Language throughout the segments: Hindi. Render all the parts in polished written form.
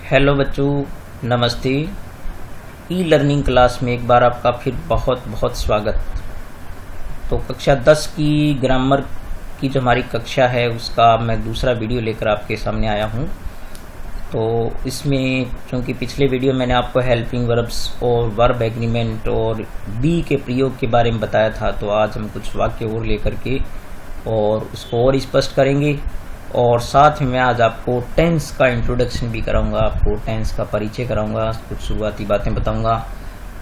हेलो बच्चों, नमस्ते। ई लर्निंग क्लास में एक बार आपका फिर बहुत बहुत स्वागत। तो कक्षा 10 की ग्रामर की जो हमारी कक्षा है उसका मैं दूसरा वीडियो लेकर आपके सामने आया हूँ। तो इसमें चूँकि पिछले वीडियो मैंने आपको हेल्पिंग वर्ब्स और वर्ब एग्रीमेंट और बी के प्रयोग के बारे में बताया था, तो आज हम कुछ वाक्य और लेकर के और उसको और स्पष्ट करेंगे। और साथ में मैं आज आपको टेंस का इंट्रोडक्शन भी कराऊंगा, आपको टेंस का परिचय कराऊंगा, कुछ शुरुआती बातें बताऊंगा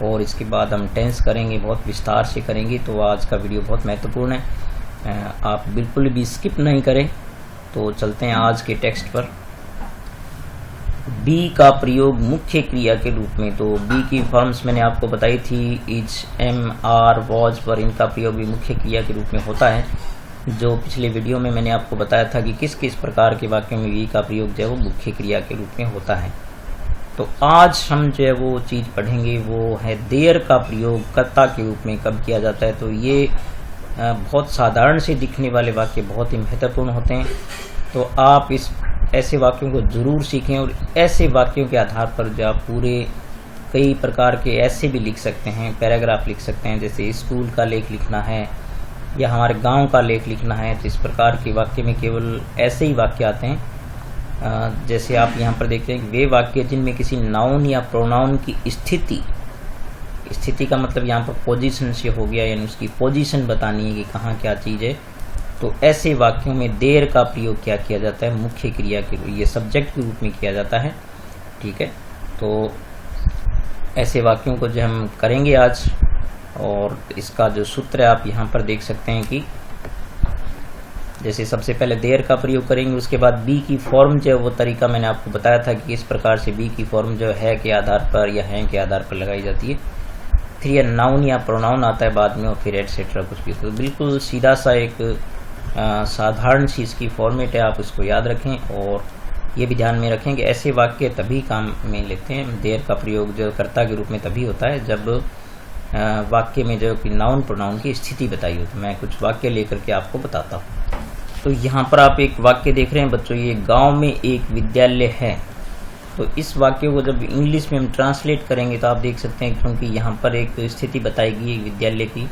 और इसके बाद हम टेंस करेंगे, बहुत विस्तार से करेंगे। तो आज का वीडियो बहुत महत्वपूर्ण है, आप बिल्कुल भी स्किप नहीं करें। तो चलते हैं आज के टेक्स्ट पर। बी का प्रयोग मुख्य क्रिया के रूप में, तो बी की फॉर्म्स मैंने आपको बताई थी, इज, एम, आर, वॉज, पर इनका प्रयोग भी मुख्य क्रिया के रूप में होता है। जो पिछले वीडियो में मैंने आपको बताया था कि किस किस प्रकार के वाक्यों में बी का प्रयोग जो है वो मुख्य क्रिया के रूप में होता है। तो आज हम जो है वो चीज़ पढ़ेंगे वो है देयर का प्रयोग कर्ता के रूप में कब किया जाता है। तो ये बहुत साधारण से दिखने वाले वाक्य बहुत ही महत्वपूर्ण होते हैं। तो आप इस ऐसे वाक्यों को ज़रूर सीखें और ऐसे वाक्यों के आधार पर जो आप पूरे कई प्रकार के ऐसे भी लिख सकते हैं, पैराग्राफ लिख सकते हैं, जैसे स्कूल का लेख लिखना है या हमारे गांव का लेख लिखना है। तो इस प्रकार के वाक्य में केवल ऐसे ही वाक्य आते हैं। जैसे आप यहाँ पर देखते हैं वे वाक्य जिनमें किसी नाउन या प्रोनाउन की स्थिति का मतलब यहाँ पर पोजीशन से हो गया, यानी उसकी पोजीशन बतानी है कि कहाँ क्या चीज़ है। तो ऐसे वाक्यों में देर का प्रयोग क्या किया जाता है, मुख्य क्रिया के ये सब्जेक्ट के रूप में किया जाता है। ठीक है, तो ऐसे वाक्यों को जो हम करेंगे आज, और इसका जो सूत्र है आप यहाँ पर देख सकते हैं कि जैसे सबसे पहले देर का प्रयोग करेंगे, उसके बाद बी की फॉर्म जो है वो तरीका मैंने आपको बताया था कि किस प्रकार से बी की फॉर्म जो है के आधार पर या हैं के आधार पर लगाई जाती है। फिर यह नाउन या प्रोनाउन आता है बाद में, और फिर एटसेट्रा कुछ भी। तो बिल्कुल सीधा सा एक साधारण सी इसकी फॉर्मेट है, आप उसको याद रखें और ये भी ध्यान में रखें कि ऐसे वाक्य तभी काम में लेते हैं। देर का प्रयोग जो कर्ता के रूप में तभी होता है जब वाक्य में जो कि नाउन प्रोनाउन की स्थिति बताई हो। तो मैं कुछ वाक्य लेकर के आपको बताता हूँ। तो यहाँ पर आप एक वाक्य देख रहे हैं बच्चों, ये गांव में एक विद्यालय है। तो इस वाक्य को जब इंग्लिश में हम ट्रांसलेट करेंगे तो आप देख सकते हैं, क्योंकि यहाँ पर एक स्थिति बताएगी एक विद्यालय की।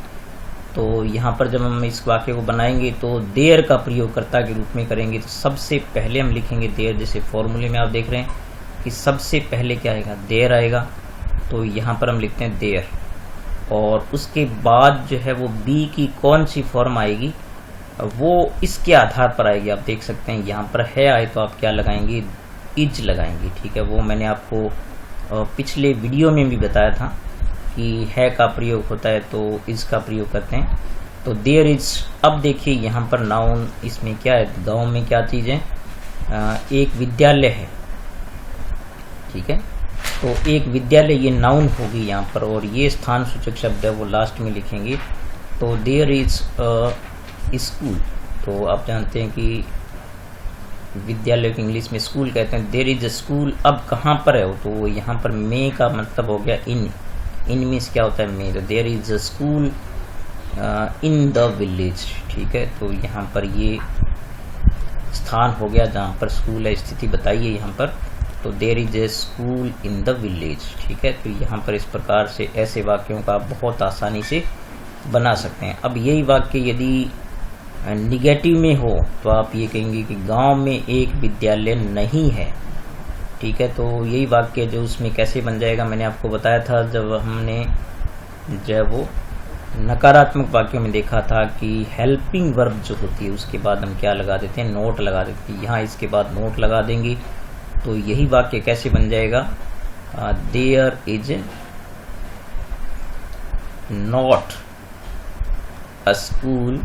तो यहाँ पर जब हम इस वाक्य को बनाएंगे तो देर का प्रयोग कर्ता के रूप में करेंगे। तो सबसे पहले हम लिखेंगे देर, जैसे फॉर्मूले में आप देख रहे हैं कि सबसे पहले क्या आएगा, देर आएगा। तो यहाँ पर हम लिखते हैं देर, और उसके बाद जो है वो बी की कौन सी फॉर्म आएगी वो इसके आधार पर आएगी। आप देख सकते हैं यहाँ पर है आए तो आप क्या लगाएंगे, इज लगाएंगे। ठीक है, वो मैंने आपको पिछले वीडियो में भी बताया था कि है का प्रयोग होता है तो इज का प्रयोग करते हैं। तो देयर इज, अब देखिए यहाँ पर नाउन इसमें क्या है, गाँव में क्या चीज़ है, एक विद्यालय है। ठीक है, तो एक विद्यालय ये नाउन होगी यहाँ पर, और ये स्थान सूचक शब्द है वो लास्ट में लिखेंगे। तो देयर इज अ स्कूल, तो आप जानते हैं कि विद्यालय को इंग्लिश में स्कूल कहते हैं। देयर इज अ स्कूल, अब कहाँ पर है वो, तो यहाँ पर मे का मतलब हो गया इन में क्या होता है, मे। तो there is a school in the village. ठीक है, तो यहाँ पर ये स्थान हो गया जहाँ पर स्कूल है, स्थिति बताइए यहाँ पर। तो there is a school in the village. ठीक है, तो यहाँ पर इस प्रकार से ऐसे वाक्यों का आप बहुत आसानी से बना सकते हैं। अब यही वाक्य यदि निगेटिव में हो तो आप ये कहेंगे कि गांव में एक विद्यालय नहीं है। ठीक है, तो यही वाक्य जो उसमें कैसे बन जाएगा मैंने आपको बताया था जब हमने जो है वो नकारात्मक वाक्यों में देखा था कि हेल्पिंग वर्ब जो होती है उसके बाद हम क्या लगा देते हैं, नोट लगा देते हैं। यहाँ इसके बाद नोट लगा देंगे तो यही वाक्य कैसे बन जाएगा, there is not a school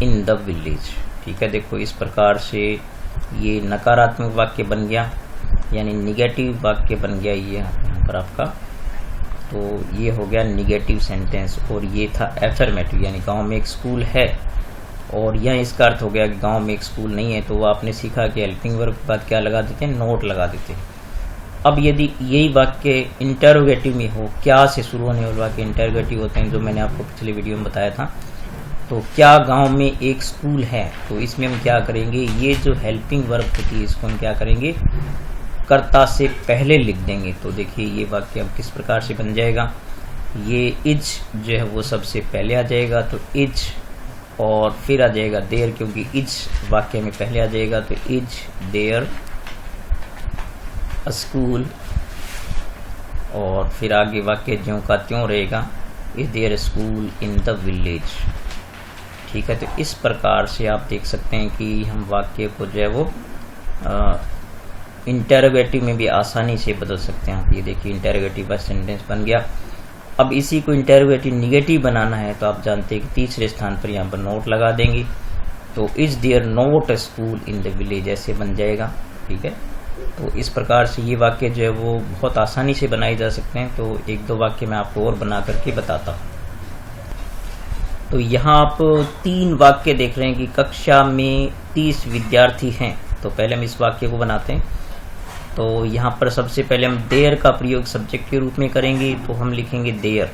in the village. ठीक है, देखो इस प्रकार से ये नकारात्मक वाक्य बन गया, यानी निगेटिव वाक्य बन गया ये यहाँ पर आपका। तो ये हो गया निगेटिव सेंटेंस, और ये था एफर्मेटिव, यानी गांव में एक स्कूल है, और यह इसका अर्थ हो गया कि गांव में एक स्कूल नहीं है। तो आपने सीखा कि हेल्पिंग वर्ब के बाद क्या लगा देते हैं, नोट लगा देते हैं। अब यदि यही वाक्य इंटरोगेटिव में हो, क्या से शुरू होने वाले वाक्य इंटरोगेटिव होते हैं, जो मैंने आपको पिछले वीडियो में बताया था तो क्या गांव में एक स्कूल है, तो इसमें हम क्या करेंगे, ये जो हेल्पिंग वर्ब होती है इसको हम क्या करेंगे, कर्ता से पहले लिख देंगे। तो देखिए ये वाक्य अब किस प्रकार से बन जाएगा, ये इज जो है वो सबसे पहले आ जाएगा, तो इज और फिर आ जाएगा देयर, क्योंकि इज वाक्य में पहले आ जाएगा, तो इज देयर अ स्कूल, और फिर आगे वाक्य ज्यों का त्यों रहेगा, is there school in the village. ठीक है, तो इस प्रकार से आप देख सकते हैं कि हम वाक्य को जो है वो इंटेरोगेटिव में भी आसानी से बदल सकते हैं। आप ये देखिए इंटेरोगेटिव बाय सेंटेंस बन गया। अब इसी को इंटेरोगेटिव निगेटिव बनाना है तो आप जानते हैं कि तीसरे स्थान पर यहाँ पर नोट लगा देंगे, तो is there not a school in the village ऐसे बन जाएगा। ठीक है, तो इस प्रकार से ये वाक्य जो है वो बहुत आसानी से बनाए जा सकते हैं। तो एक दो वाक्य मैं आपको और बना करके बताता हूँ। तो यहाँ आप 3 वाक्य देख रहे हैं कि कक्षा में 30 विद्यार्थी हैं। तो पहले हम इस वाक्य को बनाते हैं। तो यहाँ पर सबसे पहले हम देयर का प्रयोग सब्जेक्ट के रूप में करेंगे, तो हम लिखेंगे देयर।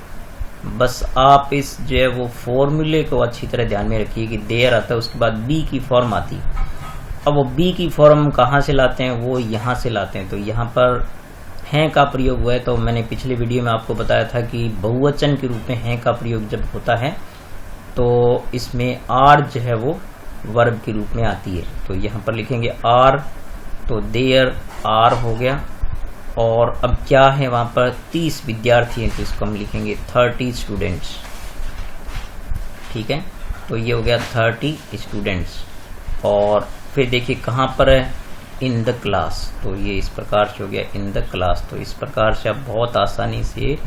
बस आप इस जो है वो फॉर्मूले को अच्छी तरह ध्यान में रखिए कि देयर आता है, उसके बाद बी की फॉर्म आती है। अब वो बी की फॉर्म कहाँ से लाते हैं, वो यहाँ से लाते हैं। तो यहाँ पर हैं का प्रयोग हुआ है, तो मैंने पिछले वीडियो में आपको बताया था कि बहुवचन के रूप में हैं का प्रयोग जब होता है तो इसमें आर जो है वो वर्ब के रूप में आती है। तो यहाँ पर लिखेंगे आर, तो देयर आर हो गया। और अब क्या है, वहाँ पर 30 विद्यार्थी हैं, तो इसको हम लिखेंगे 30 स्टूडेंट्स। ठीक है, तो ये हो गया 30 स्टूडेंट्स। और फिर देखिए कहाँ पर है, इन द क्लास, तो ये इस प्रकार से हो गया इन द क्लास। तो इस प्रकार से आप बहुत आसानी से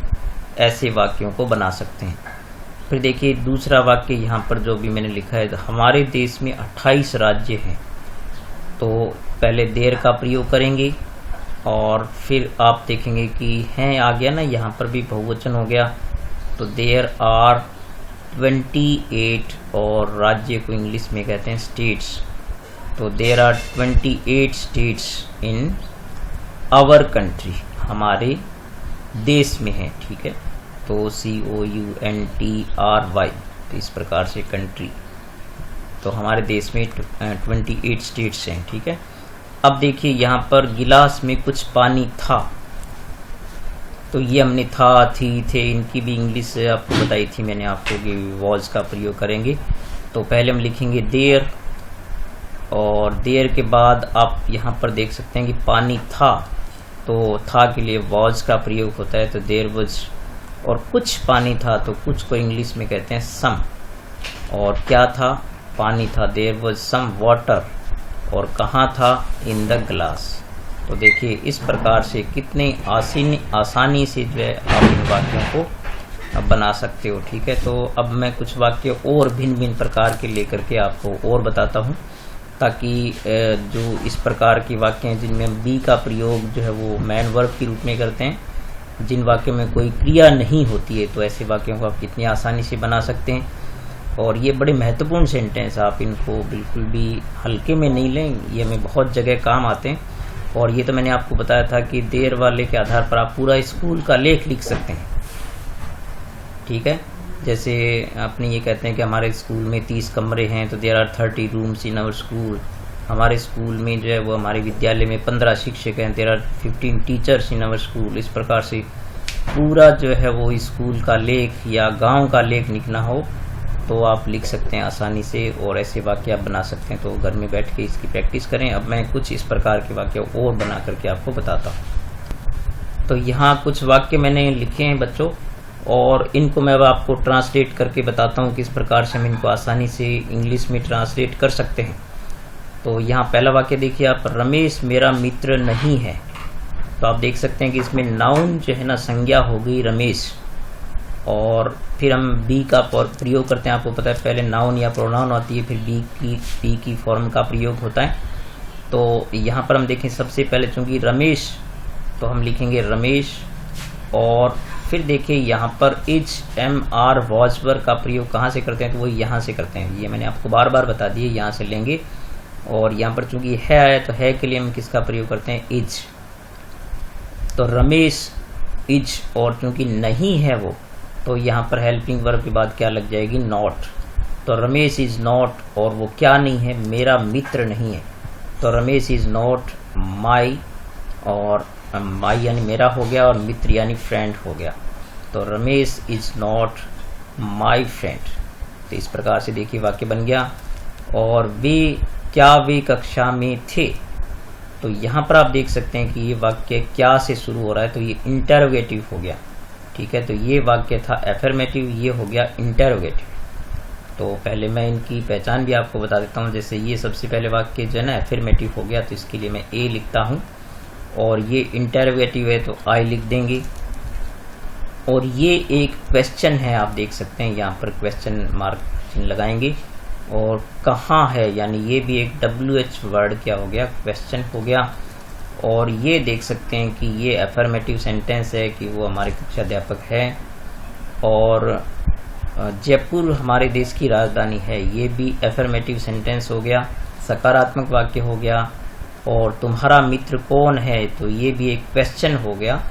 ऐसे वाक्यों को बना सकते हैं। फिर देखिए दूसरा वाक्य यहाँ पर जो भी मैंने लिखा है, हमारे देश में 28 राज्य हैं। तो पहले देयर का प्रयोग करेंगे और फिर आप देखेंगे कि हैं आ गया ना, यहाँ पर भी बहुवचन हो गया। तो देयर आर 28, और राज्य को इंग्लिश में कहते हैं स्टेट्स। तो there are 28 states in our country, हमारे देश में है। ठीक है, तो COUNTRY, तो इस प्रकार से कंट्री, तो हमारे देश में 28 स्टेट्स हैं। ठीक है, अब देखिए यहाँ पर गिलास में कुछ पानी था, तो ये हमने था, थी, थे, इनकी भी इंग्लिश आपको बताई थी मैंने आपको कि वॉज का प्रयोग करेंगे। तो पहले हम लिखेंगे देयर, और देयर के बाद आप यहाँ पर देख सकते हैं कि पानी था, तो था के लिए वॉज का प्रयोग होता है, तो देयर वॉज। और कुछ पानी था, तो कुछ को इंग्लिश में कहते हैं सम। और क्या था, पानी था, देयर वॉज सम वाटर। और कहाँ था, इन द ग्लास। तो देखिए इस प्रकार से कितने आसानी से जो है आप इन वाक्यों को बना सकते हो। ठीक है, तो अब मैं कुछ वाक्य और भिन्न भिन्न प्रकार के लेकर के आपको और बताता हूँ, ताकि जो इस प्रकार के वाक्य हैं जिनमें बी का प्रयोग जो है वो मैन वर्ब के रूप में करते हैं, जिन वाक्यों में कोई क्रिया नहीं होती है, तो ऐसे वाक्यों को आप कितनी आसानी से बना सकते हैं। और ये बड़े महत्वपूर्ण सेंटेंस, आप इनको बिल्कुल भी हल्के में नहीं लें, ये हमें बहुत जगह काम आते हैं। और ये तो मैंने आपको बताया था कि देर वाले के आधार पर आप पूरा स्कूल का लेख लिख सकते हैं। ठीक है, जैसे अपने ये कहते हैं कि हमारे स्कूल में 30 कमरे हैं, तो there are 30 rooms in our school. हमारे स्कूल में जो है वो, हमारे विद्यालय में 15 शिक्षक हैं, there are 15 teachers in our school. इस प्रकार से पूरा जो है वो स्कूल का लेख या गांव का लेख लिखना हो तो आप लिख सकते हैं आसानी से, और ऐसे वाक्य आप बना सकते हैं। तो घर में बैठ के इसकी प्रैक्टिस करें। अब मैं कुछ इस प्रकार के वाक्य और बना करके आपको बताता हूँ। तो यहाँ कुछ वाक्य मैंने लिखे हैं बच्चों, और इनको मैं अब आपको ट्रांसलेट करके बताता हूँ किस प्रकार से हम इनको आसानी से इंग्लिश में ट्रांसलेट कर सकते हैं। तो यहाँ पहला वाक्य देखिए आप, रमेश मेरा मित्र नहीं है। तो आप देख सकते हैं कि इसमें नाउन जो है ना, संज्ञा हो गई रमेश, और फिर हम बी का प्रयोग करते हैं। आपको पता है पहले नाउन या प्रोनाउन आती है, फिर बी की फॉर्म का प्रयोग होता है। तो यहाँ पर हम देखें सबसे पहले चूंकि रमेश, तो हम लिखेंगे रमेश, और फिर देखिए यहाँ पर HMR वॉज वर्ब का प्रयोग कहाँ से करते हैं, तो वो यहाँ से करते हैं। ये मैंने आपको बार बार बता दिए, यहाँ से लेंगे। और यहाँ पर चूंकि है आया, तो है के लिए हम किसका प्रयोग करते हैं, इज। तो रमेश इज, और चूंकि नहीं है वो, तो यहाँ पर हेल्पिंग वर्ब के बाद क्या लग जाएगी, नॉट। तो रमेश इज नॉट, और वो क्या नहीं है, मेरा मित्र नहीं है। तो रमेश इज नॉट माई, और माई यानी मेरा हो गया और मित्र यानी फ्रेंड हो गया। तो Ramesh is not my friend. तो इस प्रकार से देखिए वाक्य बन गया। और वे कक्षा में थे। तो यहाँ पर आप देख सकते हैं कि ये वाक्य क्या से शुरू हो रहा है, तो ये इंटरोगेटिव हो गया। ठीक है, तो ये वाक्य था एफर्मेटिव, ये हो गया इंटरोगेटिव। तो पहले मैं इनकी पहचान भी आपको बता देता हूँ। जैसे ये सबसे पहले वाक्य जो है ना एफर्मेटिव हो गया, तो इसके लिए मैं ए लिखता हूँ, और ये इंटरोगेटिव है तो आई लिख देंगे। और ये एक क्वेश्चन है, आप देख सकते हैं यहाँ पर क्वेश्चन मार्क चिन्ह लगाएंगे। और कहाँ है, यानी ये भी एक WH वर्ड क्या हो गया, क्वेश्चन हो गया। और ये देख सकते हैं कि ये एफर्मेटिव सेंटेंस है कि वो हमारे कक्षा अध्यापक है। और जयपुर हमारे देश की राजधानी है, ये भी एफर्मेटिव सेंटेंस हो गया, सकारात्मक वाक्य हो गया। और तुम्हारा मित्र कौन है, तो ये भी एक क्वेश्चन हो गया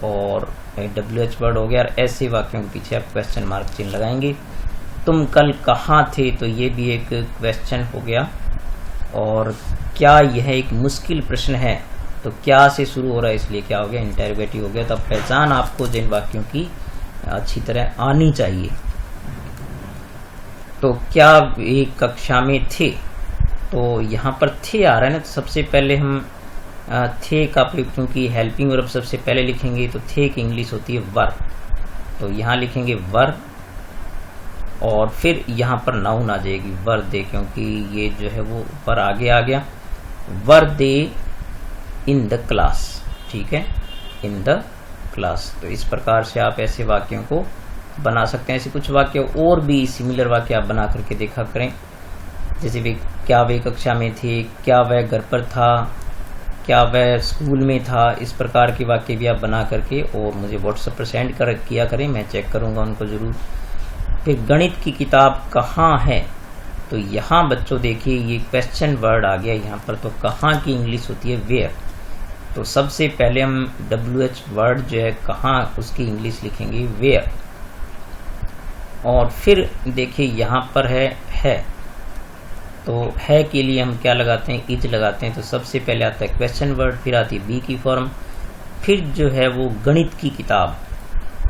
और WH वर्ड हो गया। और ऐसे वाक्यों के पीछे आप क्वेश्चन मार्क चिन्ह लगाएंगे। तुम कल कहाँ थे, तो ये भी एक क्वेश्चन हो गया। और क्या यह एक मुश्किल प्रश्न है, तो क्या से शुरू हो रहा है, इसलिए क्या हो गया, इंटरोगेटिव हो गया। तो पहचान आपको जिन वाक्यों की अच्छी तरह आनी चाहिए। तो क्या एक कक्षा में थे, तो यहाँ पर थे आ रहा है ना, तो सबसे पहले हम थे का प्रयोग, क्योंकि हेल्पिंग वर्ब सबसे पहले लिखेंगे, तो थे की इंग्लिश होती है वर। तो यहाँ लिखेंगे वर, और फिर यहाँ पर नाउन आ जाएगी वर दे, क्योंकि ये जो है वो ऊपर आगे आ गया। वर दे इन द क्लास, ठीक है, इन द क्लास। तो इस प्रकार से आप ऐसे वाक्यों को बना सकते हैं। ऐसे कुछ वाक्य और भी सिमिलर वाक्य आप बना करके देखा करें। जैसे क्या वे कक्षा में थे, क्या वह घर पर था, क्या वह स्कूल में था। इस प्रकार के वाक्य भी आप बना करके और मुझे व्हाट्सएप पर सेंड किया करें, मैं चेक करूंगा उनको जरूर। फिर गणित की किताब कहाँ है, तो यहाँ बच्चों देखिए ये क्वेश्चन वर्ड आ गया यहाँ पर। तो कहाँ की इंग्लिश होती है वेयर। तो सबसे पहले हम WH वर्ड जो है कहाँ, उसकी इंग्लिश लिखेंगे वेयर। और फिर देखिए यहाँ पर है, तो है के लिए हम क्या लगाते हैं, इज लगाते हैं। तो सबसे पहले आता है क्वेश्चन वर्ड, फिर आती है बी की फॉर्म, फिर जो है वो गणित की किताब।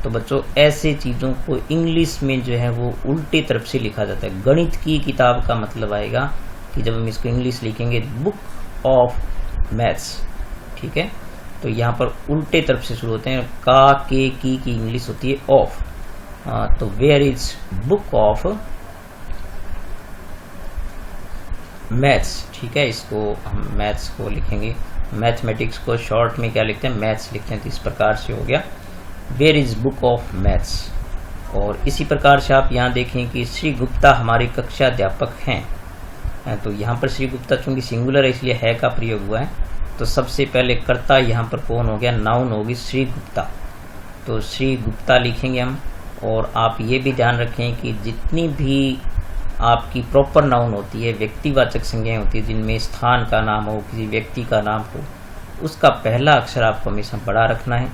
तो बच्चों ऐसे चीज़ों को इंग्लिश में जो है वो उल्टे तरफ से लिखा जाता है। गणित की किताब का मतलब आएगा कि जब हम इसको इंग्लिश लिखेंगे बुक ऑफ मैथ्स, ठीक है। तो यहाँ पर उल्टे तरफ से शुरू होते हैं। का के की इंग्लिश होती है ऑफ। तो where is book of maths, ठीक है। इसको हम मैथ्स को लिखेंगे, मैथमेटिक्स को शॉर्ट में क्या लिखते हैं, मैथ्स लिखते हैं। तो इस प्रकार से हो गया where is book of maths. और इसी प्रकार से आप यहाँ देखें कि श्री गुप्ता हमारे कक्षा अध्यापक हैं। तो यहाँ पर श्री गुप्ता चूंकि सिंगुलर है इसलिए है का प्रयोग हुआ है। तो सबसे पहले कर्ता यहाँ पर कौन हो गया, नाउन होगी श्री गुप्ता। तो श्री गुप्ता लिखेंगे हम। और आप ये भी ध्यान रखें कि जितनी भी आपकी प्रॉपर नाउन होती है, व्यक्तिवाचक संज्ञाएं होती है जिनमें स्थान का नाम हो, किसी व्यक्ति का नाम हो, उसका पहला अक्षर आपको हमेशा बड़ा रखना है।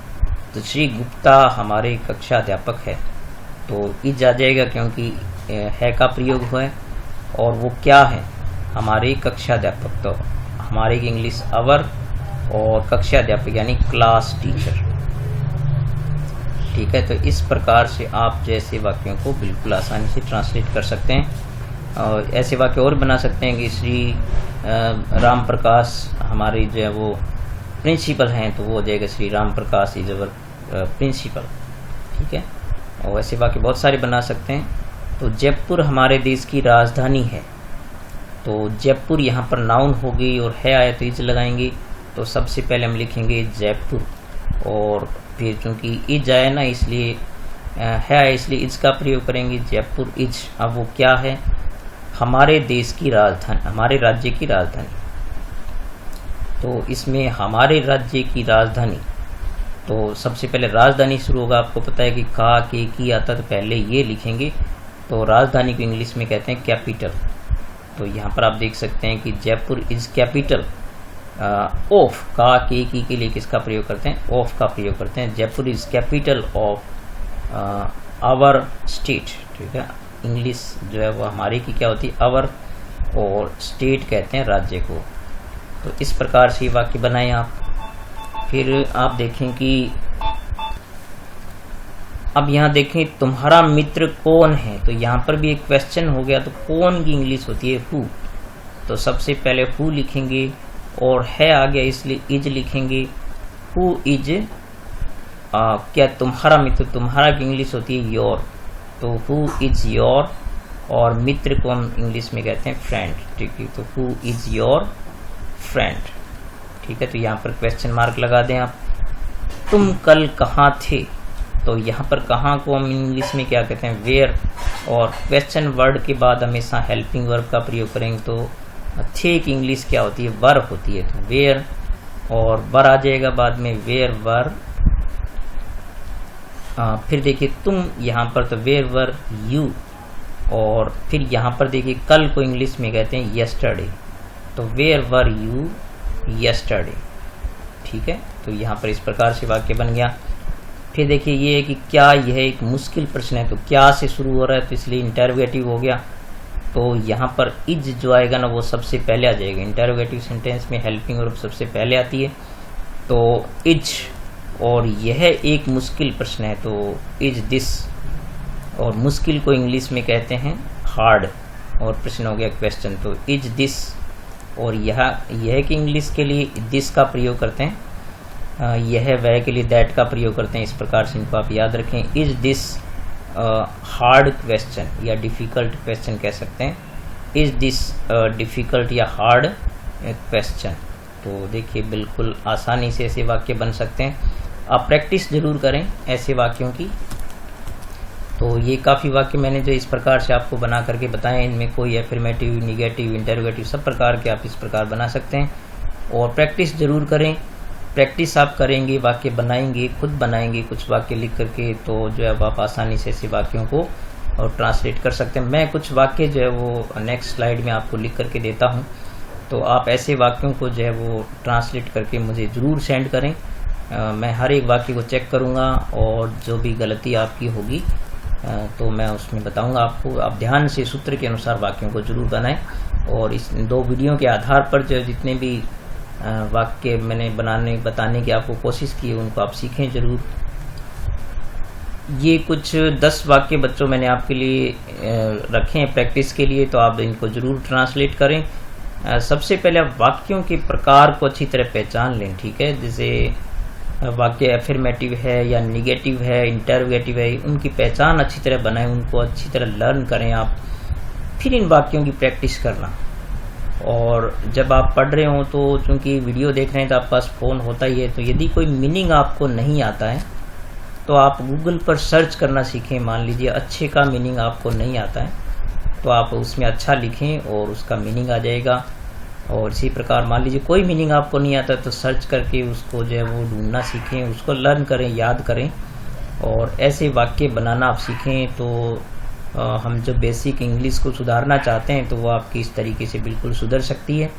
तो श्री गुप्ता हमारे कक्षा अध्यापक है, तो इज आ जाएगा क्योंकि है का प्रयोग हुआ है। और वो क्या है, हमारे कक्षा अध्यापक। तो हमारे की इंग्लिश अवर, और कक्षा अध्यापक यानी क्लास टीचर, ठीक है। तो इस प्रकार से आप जैसे वाक्यों को बिल्कुल आसानी से ट्रांसलेट कर सकते हैं। और ऐसे वाक्य और बना सकते हैं कि श्री राम प्रकाश हमारे जो है वो प्रिंसिपल हैं, तो वो हो जाएगा Shri Ram Prakash is our principal, ठीक है। और ऐसे वाक्य बहुत सारे बना सकते हैं। तो जयपुर हमारे देश की राजधानी है। तो जयपुर यहाँ पर नाउन हो गई और है आया तो इज लगाएंगे। तो सबसे पहले हम लिखेंगे जयपुर, और फिर चूंकि इज आया ना इसलिए है इसलिए इज का प्रयोग करेंगे, जयपुर इज। अब वो क्या है, हमारे देश की राजधानी, हमारे राज्य की राजधानी। तो इसमें हमारे राज्य की राजधानी, तो सबसे पहले राजधानी शुरू होगा। आपको पता है कि का के की आता तो पहले ये लिखेंगे। तो राजधानी को इंग्लिश में कहते हैं कैपिटल। तो यहाँ पर आप देख सकते हैं कि जयपुर इज कैपिटल ऑफ, का के लिए किसका प्रयोग करते हैं, ऑफ का प्रयोग करते हैं। Jaipur is capital of our state, ठीक है, इंग्लिश जो है वो हमारी की क्या होती है, अवर, और स्टेट कहते हैं राज्य को। तो इस प्रकार से वाक्य बनाएं आप। फिर आप देखें कि अब यहाँ देखें तुम्हारा मित्र कौन है, तो यहाँ पर भी एक क्वेश्चन हो गया। तो कौन की इंग्लिश होती है हु, तो सबसे पहले हु लिखेंगे और है आ गया इसलिए इज लिखेंगे। हु इज क्या तुम्हारा मित्र, तुम्हारा की इंग्लिश होती है योर, तो हु इज योर, और मित्र को हम इंग्लिश में कहते हैं फ्रेंड। ठीक है, तो हु इज योर फ्रेंड। ठीक है, तो यहाँ पर क्वेश्चन मार्क लगा दें आप। तुम कल कहाँ थे, तो यहाँ पर कहाँ को हम इंग्लिश में क्या कहते हैं, वेयर, और क्वेश्चन वर्ड के बाद हमेशा हेल्पिंग वर्ब का प्रयोग करेंगे। तो थे की इंग्लिश क्या होती है, वर होती है, तो वेयर, और वर आ जाएगा बाद में, वेयर वर। फिर देखिए तुम यहाँ पर, तो वेयर वर यू, और फिर यहाँ पर देखिए कल को इंग्लिश में कहते हैं यस्टरडे, तो वेयर वर यू यस्टरडे। ठीक है, तो यहाँ पर इस प्रकार से वाक्य बन गया। फिर देखिए ये है कि क्या यह एक मुश्किल प्रश्न है, तो क्या से शुरू हो रहा है तो इसलिए इंटरोगेटिव हो गया। तो यहाँ पर इज जो आएगा ना वो सबसे पहले आ जाएगा। इंटरोगेटिव सेंटेंस में हेल्पिंग वर्ब सबसे पहले आती है, तो इज, और यह एक मुश्किल प्रश्न है, तो इज दिस, और मुश्किल को इंग्लिश में कहते हैं हार्ड, और प्रश्न हो गया क्वेश्चन, तो इज दिस, और यह की इंग्लिश के लिए दिस का प्रयोग करते हैं, यह वह के लिए दैट का प्रयोग करते हैं। इस प्रकार से इनको आप याद रखें। इज दिस हार्ड क्वेश्चन या डिफिकल्ट क्वेश्चन कह सकते हैं, इज दिस डिफिकल्ट या हार्ड क्वेश्चन। तो देखिए बिल्कुल आसानी से ऐसे वाक्य बन सकते हैं। आप प्रैक्टिस जरूर करें ऐसे वाक्यों की। तो ये काफ़ी वाक्य मैंने जो इस प्रकार से आपको बना करके बताए, इनमें कोई एफर्मेटिव, निगेटिव, इंटरोगेटिव सब प्रकार के आप इस प्रकार बना सकते हैं, और प्रैक्टिस जरूर करें। प्रैक्टिस आप करेंगे, वाक्य बनाएंगे, खुद बनाएंगे कुछ वाक्य लिख करके, तो जो है आप आसानी से ऐसे वाक्यों को और ट्रांसलेट कर सकते हैं। मैं कुछ वाक्य जो है वो नेक्स्ट स्लाइड में आपको लिख करके देता हूँ, तो आप ऐसे वाक्यों को जो है वो ट्रांसलेट करके मुझे ज़रूर सेंड करें। मैं हर एक वाक्य को चेक करूँगा, और जो भी गलती आपकी होगी तो मैं उसमें बताऊंगा आपको। आप ध्यान से सूत्र के अनुसार वाक्यों को जरूर बनाएं, और इस 2 वीडियो के आधार पर जो जितने भी वाक्य मैंने बताने की आपको कोशिश की है उनको आप सीखें जरूर। ये कुछ 10 वाक्य बच्चों मैंने आपके लिए रखे हैं प्रैक्टिस के लिए, तो आप इनको जरूर ट्रांसलेट करें। सबसे पहले आप वाक्यों के प्रकार को अच्छी तरह पहचान लें। ठीक है, जैसे वाक्य एफर्मेटिव है या निगेटिव है, इंटरोगेटिव है, उनकी पहचान अच्छी तरह बनाएं, उनको अच्छी तरह लर्न करें आप, फिर इन वाक्यों की प्रैक्टिस करना। और जब आप पढ़ रहे हो तो चूंकि वीडियो देख रहे हैं तो आपके पास फ़ोन होता ही है, तो यदि कोई मीनिंग आपको नहीं आता है तो आप गूगल पर सर्च करना सीखें। मान लीजिए अच्छे का मीनिंग आपको नहीं आता है तो आप उसमें अच्छा लिखें और उसका मीनिंग आ जाएगा। और इसी प्रकार मान लीजिए कोई मीनिंग आपको नहीं आता तो सर्च करके उसको जो है वो ढूंढना सीखें, उसको लर्न करें, याद करें, और ऐसे वाक्य बनाना आप सीखें। तो हम जो बेसिक इंग्लिश को सुधारना चाहते हैं तो वो आपकी इस तरीके से बिल्कुल सुधर सकती है।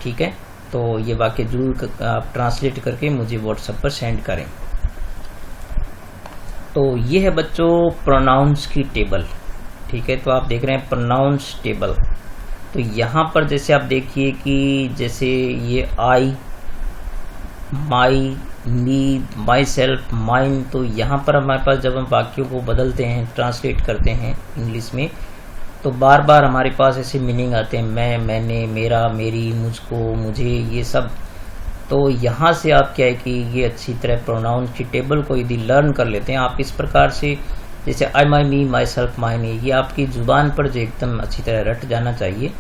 ठीक है, तो ये वाक्य जरूर आप ट्रांसलेट करके मुझे व्हाट्सएप पर सेंड करें। तो ये है बच्चों प्रोनाउंस की टेबल। ठीक है, तो आप देख रहे हैं प्रोनाउंस टेबल। तो यहाँ पर जैसे आप देखिए कि जैसे ये आई, माई, मी, माई सेल्फ, माइन, तो यहाँ पर हमारे पास जब हम वाक्यों को बदलते हैं, ट्रांसलेट करते हैं इंग्लिश में, तो बार बार हमारे पास ऐसे मीनिंग आते हैं, मैं, मैंने, मेरा, मेरी, मुझको, मुझे, ये सब। तो यहाँ से आप क्या है कि ये अच्छी तरह प्रोनाउन की टेबल को यदि लर्न कर लेते हैं आप इस प्रकार से, जैसे आई, माई, मी, माई सेल्फ, माइन, ये आपकी जुबान पर जो एकदम अच्छी तरह रट जाना चाहिए।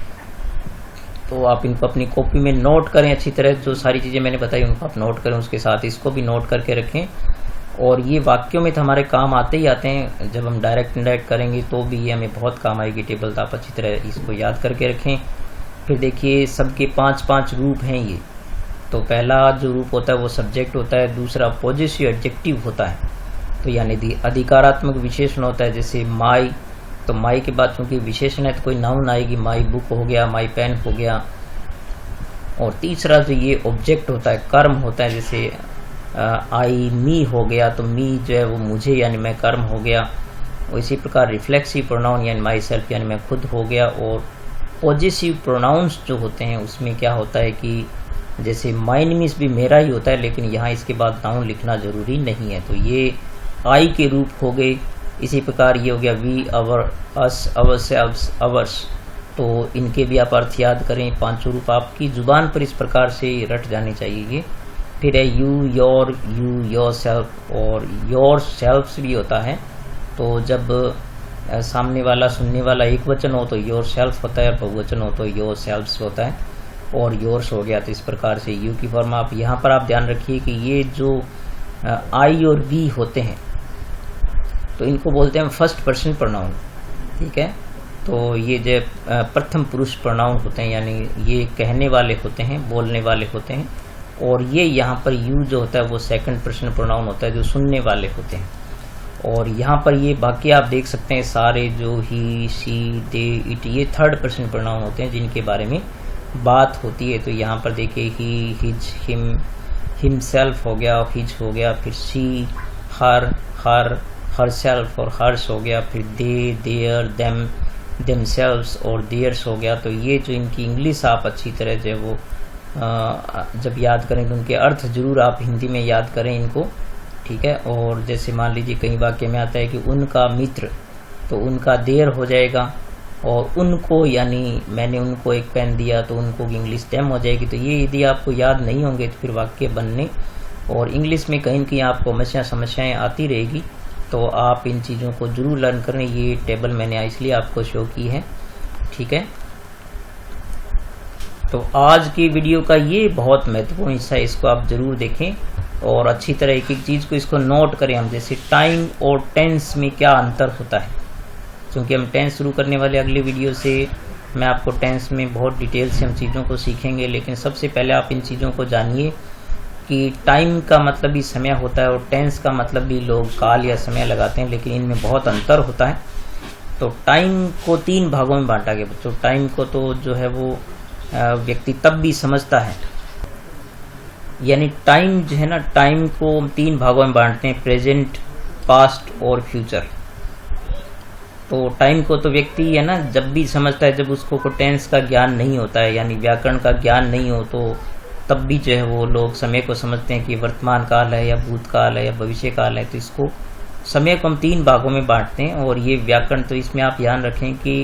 तो आप इनको अपनी कॉपी में नोट करें अच्छी तरह, जो सारी चीज़ें मैंने बताई उनको आप नोट करें, उसके साथ इसको भी नोट करके रखें। और ये वाक्यों में तो हमारे काम आते ही आते हैं, जब हम डायरेक्ट इनडायरेक्ट करेंगे तो भी ये हमें बहुत काम आएगी टेबल। तो आप अच्छी तरह इसको याद करके रखें। फिर देखिए सबके 5-5 रूप हैं ये। तो पहला जो रूप होता है वो सब्जेक्ट होता है, दूसरा पॉजिटिव एडजेक्टिव होता है, तो यानी अधिकारात्मक विशेषण होता है, जैसे माई, तो माई के बाद चूंकि विशेषण है तो कोई नाउन आएगी, माई बुक हो गया, माई पेन हो गया। और तीसरा जो ये ऑब्जेक्ट होता है, कर्म होता है, जैसे आई, मी हो गया, तो मी जो है वो मुझे यानी मैं कर्म हो गया। इसी प्रकार रिफ्लेक्सिव प्रोनाउन यानी माई सेल्फ यानी मैं खुद हो गया। और पॉजेसिव प्रोनाउंस जो होते हैं उसमें क्या होता है कि जैसे माई नेम इज भी मेरा ही होता है, लेकिन यहाँ इसके बाद नाउन लिखना जरूरी नहीं है, तो ये आई के रूप हो गए। इसी प्रकार ये हो गया we, our, us, ourselves, ours, तो इनके भी आप अर्थ याद करें। पांचों रूप आपकी जुबान पर इस प्रकार से रट जाने चाहिए ये। फिर है यू, योर, योर सेल्फ, और योर सेल्फ्स भी होता है। तो जब सामने वाला सुनने वाला एक वचन हो तो योर सेल्फ होता है, और बहुवचन हो तो योर सेल्फ्स होता है, और योर्स हो गया। तो इस प्रकार से यू की फॉर्म आप यहाँ पर आप ध्यान रखिए कि ये जो आई और वी होते हैं तो इनको बोलते हैं फर्स्ट पर्सन प्रोनाउन, ठीक है। तो ये जो प्रथम पुरुष प्रोनाउन होते हैं, यानी ये कहने वाले होते हैं, बोलने वाले होते हैं। और ये यहाँ पर यू जो होता है वो सेकंड पर्सन प्रोनाउन होता है, जो सुनने वाले होते हैं। और यहाँ पर ये बाकी आप देख सकते हैं सारे जो ही, शी, दे, इट, ये थर्ड पर्सन प्रोनाउन होते हैं जिनके बारे में बात होती है। तो यहाँ पर देखिए ही, हिज, हिम, हिमसेल्फ हो गया, हिज हो गया, फिर शी, हर, हरसेल्फ और हर्स हो गया, फिर दे, देयर, देम, देमसेल्व्स और देयर्स हो गया। तो ये जो इनकी इंग्लिश आप अच्छी तरह जो है वो जब याद करें तो उनके अर्थ जरूर आप हिंदी में याद करें इनको, ठीक है। और जैसे मान लीजिए कई वाक्य में आता है कि उनका मित्र, तो उनका देर हो जाएगा। और उनको यानी मैंने उनको एक पेन दिया, तो उनको की इंग्लिश देम हो जाएगी। तो ये यदि आपको याद नहीं होंगे तो फिर वाक्य बनने और इंग्लिश में कहीं कहीं आपको समस्याएं आती रहेगी। तो आप इन चीज़ों को जरूर लर्न करें। ये टेबल मैंने इसलिए आपको शो की है, ठीक है। तो आज की वीडियो का ये बहुत महत्वपूर्ण हिस्सा है, इसको आप जरूर देखें और अच्छी तरह एक एक चीज़ को इसको नोट करें हम। जैसे टाइम और टेंस में क्या अंतर होता है, क्योंकि हम टेंस शुरू करने वाले अगले वीडियो से मैं आपको टेंस में बहुत डिटेल से हम चीज़ों को सीखेंगे। लेकिन सबसे पहले आप इन चीज़ों को जानिए कि टाइम का मतलब भी समय होता है और टेंस का मतलब भी लोग काल या समय लगाते हैं, लेकिन इनमें बहुत अंतर होता है। तो टाइम को 3 भागों में बांटा गया बच्चों। टाइम को तो जो है वो व्यक्ति तब भी समझता है, यानी टाइम जो है ना, टाइम को 3 भागों में बांटते हैं, प्रेजेंट, पास्ट और फ्यूचर। तो टाइम को तो व्यक्ति है ना जब भी समझता है जब उसको टेंस का ज्ञान नहीं होता है, यानी व्याकरण का ज्ञान नहीं हो, तो तब भी जो है वो लोग समय को समझते हैं कि वर्तमान काल है या भूतकाल है या भविष्य काल है। तो इसको समय को हम 3 भागों में बांटते हैं। और ये व्याकरण, तो इसमें आप ध्यान रखें कि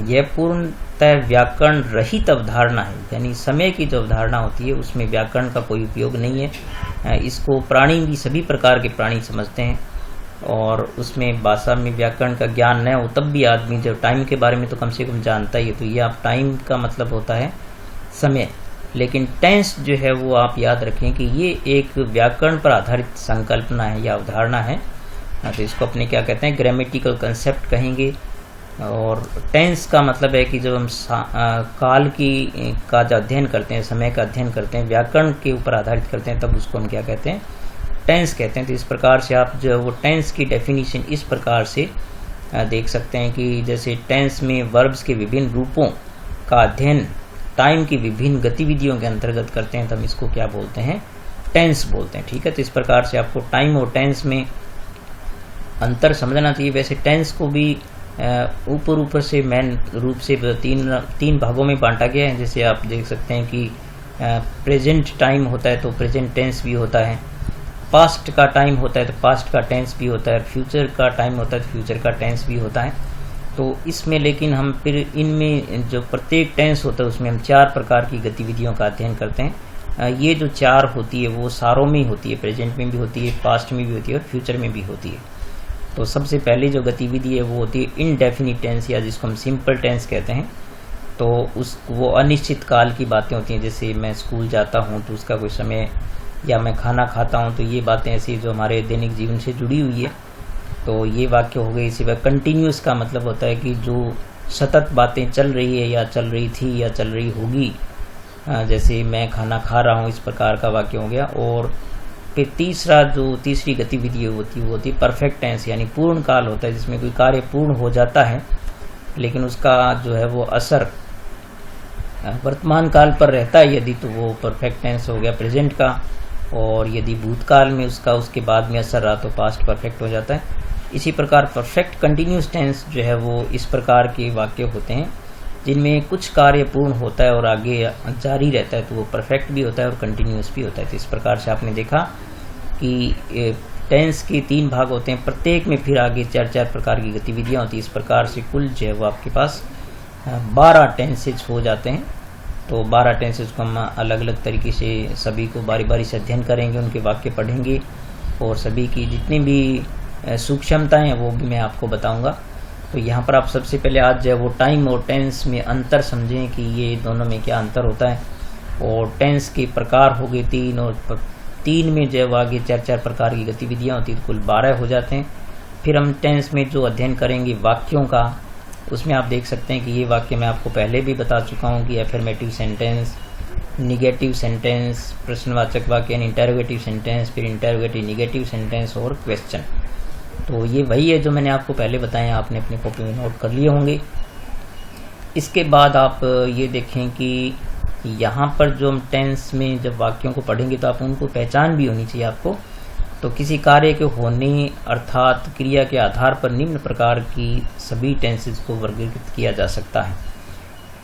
यह पूर्णतः व्याकरण रहित अवधारणा है, यानी समय की जो अवधारणा होती है उसमें व्याकरण का कोई उपयोग नहीं है। इसको प्राणी भी, सभी प्रकार के प्राणी समझते हैं और उसमें भाषा में व्याकरण का ज्ञान न हो तब भी आदमी जब टाइम के बारे में तो कम से कम जानता ही है। तो ये आप टाइम का मतलब होता है समय। लेकिन टेंस जो है वो आप याद रखें कि ये एक व्याकरण पर आधारित संकल्पना है या अवधारणा है। तो इसको अपने क्या कहते हैं, ग्रामेटिकल कंसेप्ट कहेंगे। और टेंस का मतलब है कि जब हम काल का जो अध्ययन करते हैं, समय का अध्ययन करते हैं, व्याकरण के ऊपर आधारित करते हैं, तब उसको हम क्या कहते हैं, टेंस कहते हैं। तो इस प्रकार से आप जो वो टेंस की डेफिनेशन इस प्रकार से देख सकते हैं कि जैसे टेंस में वर्ब्स के विभिन्न रूपों का अध्ययन टाइम की विभिन्न गतिविधियों के अंतर्गत करते हैं, तो हम इसको क्या बोलते हैं, टेंस बोलते हैं, ठीक है। तो इस प्रकार से आपको टाइम और टेंस में अंतर समझना चाहिए। वैसे टेंस को भी ऊपर से मेन रूप से 3 भागों में बांटा गया है। जैसे आप देख सकते हैं कि प्रेजेंट टाइम होता है तो प्रेजेंट टेंस भी होता है, पास्ट का टाइम होता है तो पास्ट का टेंस भी होता है, फ्यूचर का टाइम होता है तो फ्यूचर का टेंस भी होता है। तो इसमें लेकिन हम फिर इनमें जो प्रत्येक टेंस होता है उसमें हम 4 प्रकार की गतिविधियों का अध्ययन करते हैं। ये जो 4 होती है वो सारों में ही होती है, प्रेजेंट में भी होती है, पास्ट में भी होती है और फ्यूचर में भी होती है। तो सबसे पहली जो गतिविधि है वो होती है इनडेफिनिट टेंस, या जिसको हम सिंपल टेंस कहते हैं। तो वो अनिश्चित काल की बातें होती हैं, जैसे मैं स्कूल जाता हूँ तो उसका कोई समय, या मैं खाना खाता हूँ, तो ये बातें ऐसी जो हमारे दैनिक जीवन से जुड़ी हुई है। तो ये वाक्य हो गई। इसी वह कंटिन्यूस का मतलब होता है कि जो सतत बातें चल रही है या चल रही थी या चल रही होगी, जैसे मैं खाना खा रहा हूँ, इस प्रकार का वाक्य हो गया। और फिर तीसरी गतिविधि होती है परफेक्ट टेंस, यानी पूर्ण काल होता है, जिसमें कोई कार्य पूर्ण हो जाता है लेकिन उसका जो है वो असर वर्तमान काल पर रहता है यदि, तो वो परफेक्ट टेंस हो गया प्रेजेंट का। और यदि भूतकाल में उसके बाद में असर रहा तो पास्ट परफेक्ट हो जाता है। इसी प्रकार परफेक्ट कंटिन्यूस टेंस जो है वो इस प्रकार के वाक्य होते हैं जिनमें कुछ कार्य पूर्ण होता है और आगे जारी रहता है, तो वो परफेक्ट भी होता है और कंटिन्यूस भी होता है। तो इस प्रकार से आपने देखा कि टेंस के 3 भाग होते हैं, प्रत्येक में फिर आगे 4-4 प्रकार की गतिविधियां होती है। इस प्रकार से कुल जो है वो आपके पास 12 टेंसेज हो जाते हैं। तो 12 टेंसेज को हम अलग अलग तरीके से सभी को बारी बारी से अध्ययन करेंगे, उनके वाक्य पढ़ेंगे और सभी की जितनी भी सूक्ष्मताएं हैं वो भी मैं आपको बताऊंगा। तो यहाँ पर आप सबसे पहले आज जो है वो टाइम और टेंस में अंतर समझें कि ये दोनों में क्या अंतर होता है। और टेंस के प्रकार हो गए 3 और 3 में जो है आगे 4-4 प्रकार की गतिविधियाँ होती है, तो कुल 12 हो जाते हैं। फिर हम टेंस में जो अध्ययन करेंगे वाक्यों का, उसमें आप देख सकते हैं कि ये वाक्य मैं आपको पहले भी बता चुका हूँ कि एफर्मेटिव सेंटेंस, निगेटिव सेंटेंस, प्रश्नवाचक वाक्य यानी इंटरोगेटिव सेंटेंस, फिर इंटरोगेटिव निगेटिव सेंटेंस और क्वेश्चन। तो ये वही है जो मैंने आपको पहले बताया, आपने अपनी कॉपी में नोट कर लिए होंगे। इसके बाद आप ये देखें कि यहाँ पर जो हम टेंस में जब वाक्यों को पढ़ेंगे तो आप उनको पहचान भी होनी चाहिए आपको। तो किसी कार्य के होने अर्थात क्रिया के आधार पर निम्न प्रकार की सभी टेंसेस को वर्गीकृत किया जा सकता है।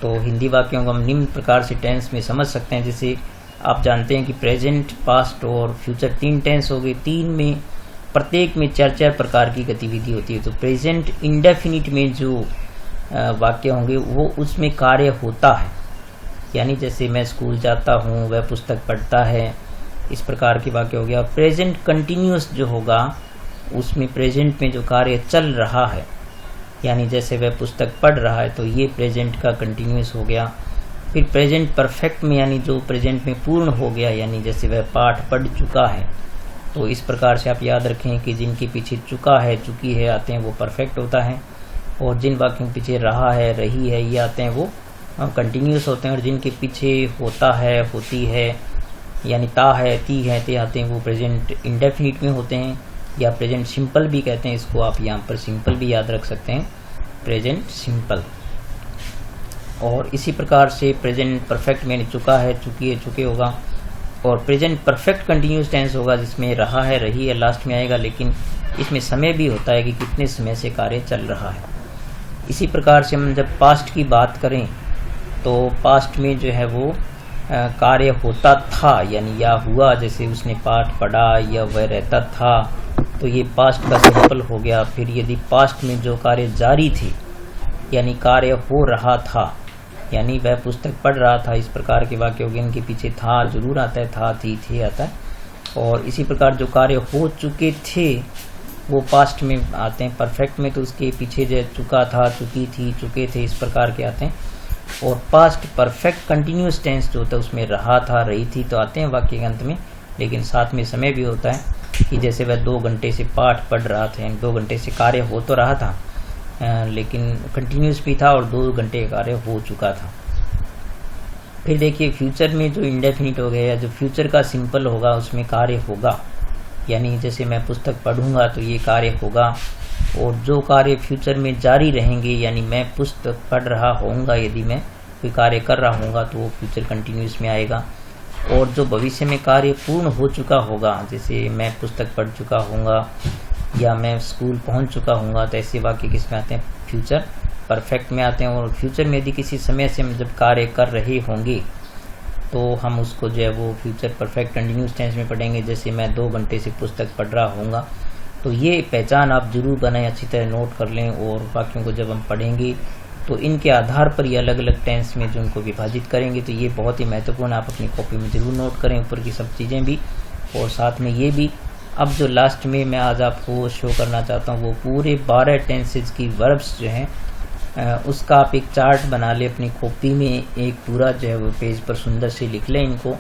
तो हिंदी वाक्यों को हम निम्न प्रकार से टेंस में समझ सकते हैं। जैसे आप जानते हैं कि प्रेजेंट, पास्ट और फ्यूचर 3 टेंस हो गए। 3 में प्रत्येक में 4-4 प्रकार की गतिविधि होती है। तो प्रेजेंट इंडेफिनिट में जो वाक्य होंगे वो उसमें कार्य होता है, यानी जैसे मैं स्कूल जाता हूँ, वह पुस्तक पढ़ता है, इस प्रकार के वाक्य हो गया। प्रेजेंट कंटिन्यूस जो होगा उसमें प्रेजेंट में जो कार्य चल रहा है, यानी जैसे वह पुस्तक पढ़ रहा है, तो ये प्रेजेंट का कंटिन्यूस हो गया। फिर प्रेजेंट परफेक्ट में यानी जो प्रेजेंट में पूर्ण हो गया, यानी जैसे वह पाठ पढ़ चुका है। तो इस प्रकार से आप याद रखें कि जिनके पीछे चुका है, चुकी है आते हैं वो परफेक्ट होता है, और जिन वाक्यों के पीछे रहा है, रही है ये आते हैं वो कंटिन्यूस होते हैं, और जिनके पीछे होता है, होती है यानी ता है, ती है, ते आते हैं वो प्रेजेंट इंडेफिनिट में होते हैं, या प्रेजेंट सिंपल भी कहते हैं इसको। आप यहाँ पर सिंपल भी याद रख सकते हैं, प्रेजेंट सिंपल। और इसी प्रकार से प्रेजेंट परफेक्ट में चुका है, चुकी है, चुके होगा। और प्रेजेंट परफेक्ट कंटिन्यूस टेंस होगा जिसमें रहा है, रही है लास्ट में आएगा, लेकिन इसमें समय भी होता है कि कितने समय से कार्य चल रहा है। इसी प्रकार से हम जब पास्ट की बात करें तो पास्ट में जो है वो कार्य होता था यानी या हुआ, जैसे उसने पाठ पढ़ा या वह रहता था, तो ये पास्ट का सिंपल हो गया। फिर यदि पास्ट में जो कार्य जारी थे यानी कार्य हो रहा था, यानी वह पुस्तक पढ़ रहा था, इस प्रकार के वाक्य हो गए। इनके पीछे था जरूर आता है, था, थी, थे आता है। और इसी प्रकार जो कार्य हो चुके थे वो पास्ट में आते हैं। परफेक्ट में तो उसके पीछे जो चुका था, चुकी थी, चुके थे, इस प्रकार के आते हैं। और पास्ट परफेक्ट कंटिन्यूस टेंस जो होता है उसमें रहा था, रही थी तो आते हैं वाक्य के अंत में, लेकिन साथ में समय भी होता है कि जैसे वह 2 घंटे से पाठ पढ़ रहा था, 2 घंटे से कार्य हो तो रहा था लेकिन कंटिन्यूस भी था और 2 घंटे का कार्य हो चुका था। फिर देखिए फ्यूचर में जो इंडेफिनिट हो गया या जो फ्यूचर का सिंपल होगा उसमें कार्य होगा, यानी जैसे मैं पुस्तक पढ़ूंगा तो ये कार्य होगा। और जो कार्य फ्यूचर में जारी रहेंगे यानी मैं पुस्तक पढ़ रहा होऊंगा, यदि मैं कोई कार्य कर रहा होऊंगा तो वो फ्यूचर कंटिन्यूस में आएगा। और जो भविष्य में कार्य पूर्ण हो चुका होगा, जैसे मैं पुस्तक पढ़ चुका होऊंगा या मैं स्कूल पहुंच चुका होऊंगा, तो ऐसे वाक्य किस में आते हैं, फ्यूचर परफेक्ट में आते हैं। और फ्यूचर में यदि किसी समय से हम जब कार्य कर रहे होंगे तो हम उसको जो है वो फ्यूचर परफेक्ट कंटिन्यूस टेंस में पढ़ेंगे। जैसे मैं 2 घंटे से पुस्तक पढ़ रहा होऊंगा, तो ये पहचान आप जरूर बनाएं, अच्छी तरह नोट कर लें। और वाक्यों को जब हम पढ़ेंगे तो इनके आधार पर ये अलग अलग टेंस में जो उनको विभाजित करेंगे, तो ये बहुत ही महत्वपूर्ण, आप अपनी कॉपी में जरूर नोट करें ऊपर की सब चीज़ें भी और साथ में ये भी। अब जो लास्ट में मैं आज आपको शो करना चाहता हूँ वो पूरे 12 टेंसेज की वर्ब्स जो हैं उसका आप एक चार्ट बना ले अपनी कॉपी में, एक पूरा जो है वो पेज पर सुंदर से लिख लें इनको।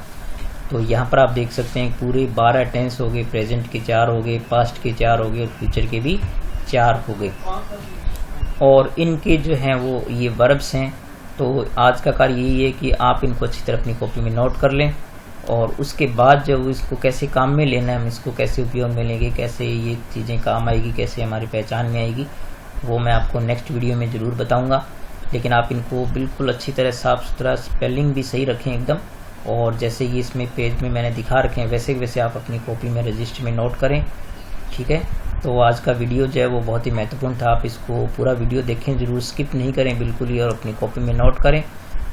तो यहाँ पर आप देख सकते हैं पूरे 12 टेंस हो गए, प्रेजेंट के 4 हो गए, पास्ट के 4 हो गए और फ्यूचर के भी 4 हो गए। और इनके जो हैं वो ये वर्ब्स हैं। तो आज का कार्य यही है कि आप इनको अच्छी तरह अपनी कॉपी में नोट कर लें और उसके बाद जो इसको कैसे काम में लेना है, हम इसको कैसे उपयोग में लेंगे, कैसे ये चीज़ें काम आएगी, कैसे हमारी पहचान में आएगी, वो मैं आपको नेक्स्ट वीडियो में ज़रूर बताऊंगा। लेकिन आप इनको बिल्कुल अच्छी तरह साफ़ सुथरा, स्पेलिंग भी सही रखें एकदम, और जैसे ये इसमें पेज में मैंने दिखा रखे हैं वैसे वैसे आप अपनी कॉपी में रजिस्टर में नोट करें, ठीक है। तो आज का वीडियो जो है वो बहुत ही महत्वपूर्ण था। आप इसको पूरा वीडियो देखें जरूर, स्किप नहीं करें बिल्कुल ही, और अपनी कॉपी में नोट करें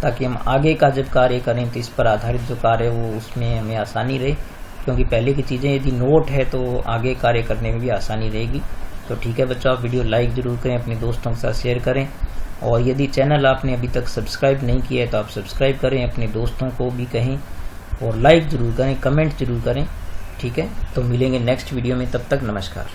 ताकि हम आगे का जब कार्य करें तो इस पर आधारित जो कार्य है वो उसमें हमें आसानी रहे, क्योंकि पहले की चीज़ें यदि नोट है तो आगे कार्य करने में भी आसानी रहेगी। तो ठीक है बच्चों, आप वीडियो लाइक ज़रूर करें, अपने दोस्तों के साथ शेयर करें, और यदि चैनल आपने अभी तक सब्सक्राइब नहीं किया है तो आप सब्सक्राइब करें, अपने दोस्तों को भी कहें, और लाइक ज़रूर करें, कमेंट ज़रूर करें। ठीक है, तो मिलेंगे नेक्स्ट वीडियो में, तब तक नमस्कार।